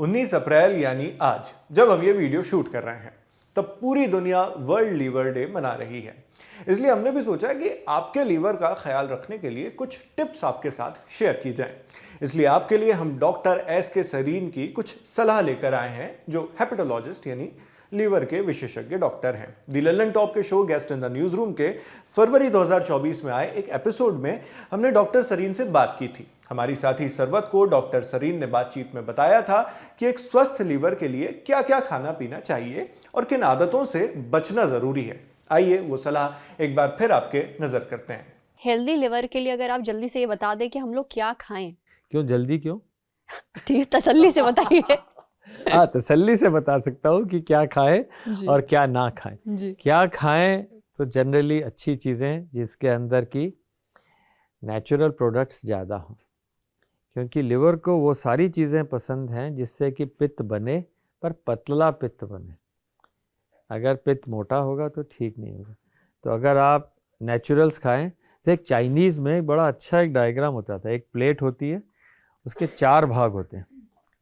19 अप्रैल यानी आज जब हम ये वीडियो शूट कर रहे हैं तब पूरी दुनिया वर्ल्ड लीवर डे मना रही है। इसलिए हमने भी सोचा कि आपके लीवर का ख्याल रखने के लिए कुछ टिप्स आपके साथ शेयर की जाएं। इसलिए आपके लिए हम डॉक्टर एस के सरीन की कुछ सलाह लेकर आए हैं, जो हेपेटोलॉजिस्ट यानी लीवर के विशेषज्ञ डॉक्टर हैं। दी लंदन टॉप के show guest in the news room के फरवरी 2024 में आए एक एपिसोड में हमने डॉक्टर सरीन से बात की थी। हमारी साथी सरवत को डॉक्टर सरीन ने बातचीत में बताया था कि एक स्वस्थ लीवर के लिए क्या क्या खाना पीना चाहिए और किन आदतों से बचना जरूरी है। आइए वो सलाह एक बार फिर आपके नजर करते हैं। हेल्दी लिवर के लिए अगर आप जल्दी से ये बता दें कि हम लोग क्या खाएं। क्यों जल्दी क्यों? ठीक, तसल्ली से बताइए। हाँ, तसल्ली से बता सकता हूँ कि क्या खाएं और क्या ना खाएं। क्या खाएं तो जनरली अच्छी चीज़ें जिसके अंदर की नेचुरल प्रोडक्ट्स ज़्यादा हों, क्योंकि लिवर को वो सारी चीज़ें पसंद हैं जिससे कि पित्त बने, पर पतला पित्त बने। अगर पित्त मोटा होगा तो ठीक नहीं होगा। तो अगर आप नेचुरल्स खाएं, तो एक चाइनीज़ में बड़ा अच्छा एक डायग्राम होता था। एक प्लेट होती है, उसके 4 भाग होते हैं।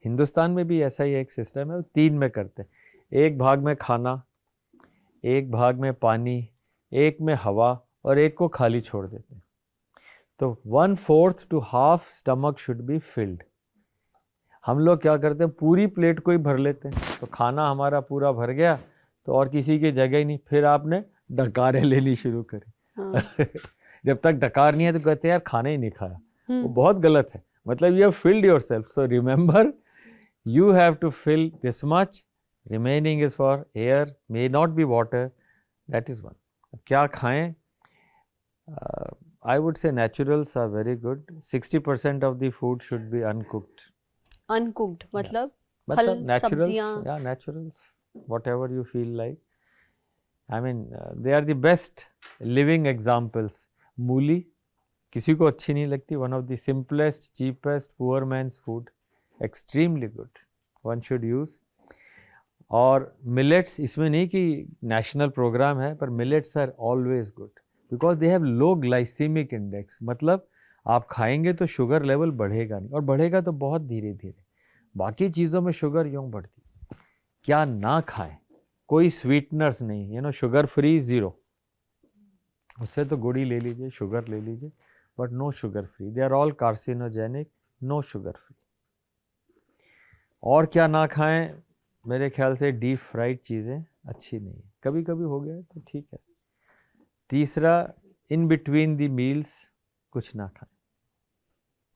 हिंदुस्तान में भी ऐसा ही एक सिस्टम है, वो 3 में करते हैं। एक भाग में खाना, एक भाग में पानी, एक में हवा और एक को खाली छोड़ देते हैं। तो 1/4 to half stomach should be filled. हम लोग क्या करते हैं, पूरी प्लेट को ही भर लेते हैं। तो खाना हमारा पूरा भर गया तो और किसी की जगह ही नहीं। फिर आपने डकारें लेनी शुरू करी। हाँ। जब तक डकार नहीं है तो कहते हैं यार खाना ही नहीं खाया। वो बहुत गलत है। मतलब you have filled yourself, so remember you have to fill this much, remaining is for air, may not be water, that is one. क्या खाएं? I would say naturals are very good. 60% of the food should be uncooked. Uncooked मतलब मतलब फल, naturals, सब्जियां। yeah, naturals, whatever you feel like. I mean, they are the best living examples. मूली किसी को अच्छी नहीं लगती, one of the simplest, cheapest, poor man's food. Extremely good, one should use. और मिलेट्स, इसमें नहीं कि नेशनल प्रोग्राम है, पर millets are always good because they have low glycemic index. मतलब आप खाएंगे तो शुगर लेवल बढ़ेगा नहीं, और बढ़ेगा तो बहुत धीरे धीरे। बाकी चीज़ों में शुगर यूँ बढ़ती। क्या ना खाएं? कोई स्वीटनर्स नहीं, शुगर फ्री 0। उससे तो गुड़ ही ले लीजिए, शुगर ले लीजिए, but no sugar free. They are all carcinogenic, no sugar free. और क्या ना खाएं? मेरे ख्याल से डीप फ्राइड चीज़ें अच्छी नहीं है। कभी कभी हो गया तो ठीक है। तीसरा, इन बिटवीन द मील्स कुछ ना खाएं।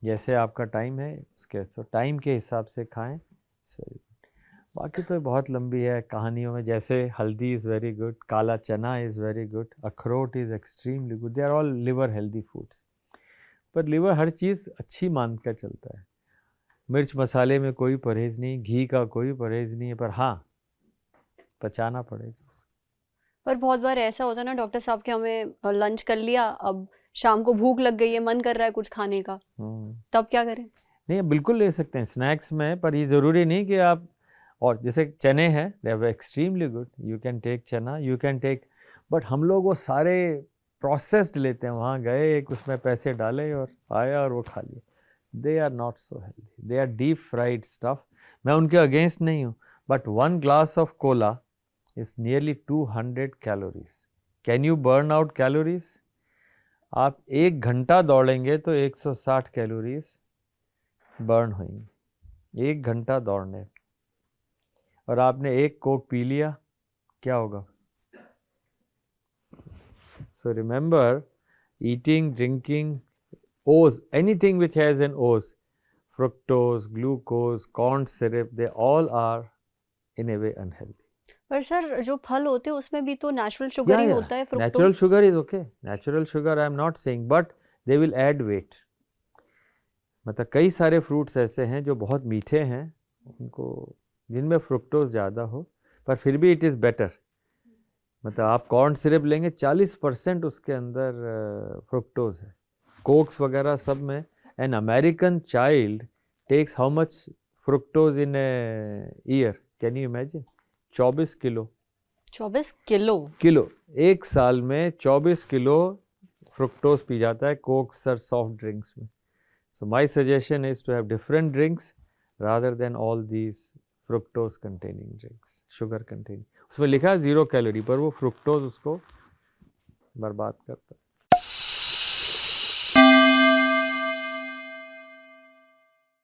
जैसे आपका टाइम है उसके तो टाइम के हिसाब से खाएं। Very good. बाकी तो बहुत लंबी है कहानियों में, जैसे हल्दी is very good, kala chana is very good, akhrot is extremely good. They are all liver healthy foods. पर लिवर हर चीज़ अच्छी मान कर चलता है। मिर्च मसाले में कोई परहेज़ नहीं, घी का कोई परहेज़ नहीं है, पर हाँ पचाना पड़ेगा। पर बहुत बार ऐसा होता है ना डॉक्टर साहब, कि हमें लंच कर लिया, अब शाम को भूख लग गई है, मन कर रहा है कुछ खाने का, तब क्या करें? नहीं, बिल्कुल ले सकते हैं स्नैक्स में, पर ये ज़रूरी नहीं कि आप, और जैसे चने हैं, they are extremely good, you can take chana, you can take, but हम लोग वो सारे प्रोसेस्ड लेते हैं। वहाँ गए, एक उसमें पैसे डाले और आया और वो खा लिया। They are not so healthy. They are deep fried stuff. मैं उनके अगेंस्ट नहीं हूँ, but 1 glass of cola is nearly 200 calories. Can you burn out calories? आप 1 घंटा दौड़ेंगे तो 160 कैलोरीज बर्न होंगी। 1 घंटा दौड़ने, और आपने 1 कोक पी लिया, क्या होगा? So remember, eating, drinking, O's, anything which has an O's, fructose, glucose, corn syrup, they all are in a way unhealthy. पर सर जो फल होते हैं उसमें भी तो नेचुरल शुगर ही होता है, fructose. Natural sugar is okay. Natural sugar I am not saying, but they will add weight. मतलब कई सारे फ्रूट्स ऐसे हैं जो बहुत मीठे हैं, उनको जिनमें फ्रुक्टोज ज़्यादा हो, पर फिर भी इट इज़ बेटर। मतलब आप कॉर्न सिरप लेंगे, 40% उसके अंदर फ्रुक्टोज है। कोक्स वगैरह सब में। An American child takes how much fructose in a year? Can you imagine? 24 kilo. 24 kilo? Kilo. एक साल में 24 किलो फ्रुक्टोज पी जाता है कोक्स और सॉफ्ट ड्रिंक्स में। So my suggestion is to have different drinks, rather than all these fructose containing drinks, sugar containing। उसमें लिखा है 0 कैलोरी, पर वो फ्रुक्टोज उसको बर्बाद करता है।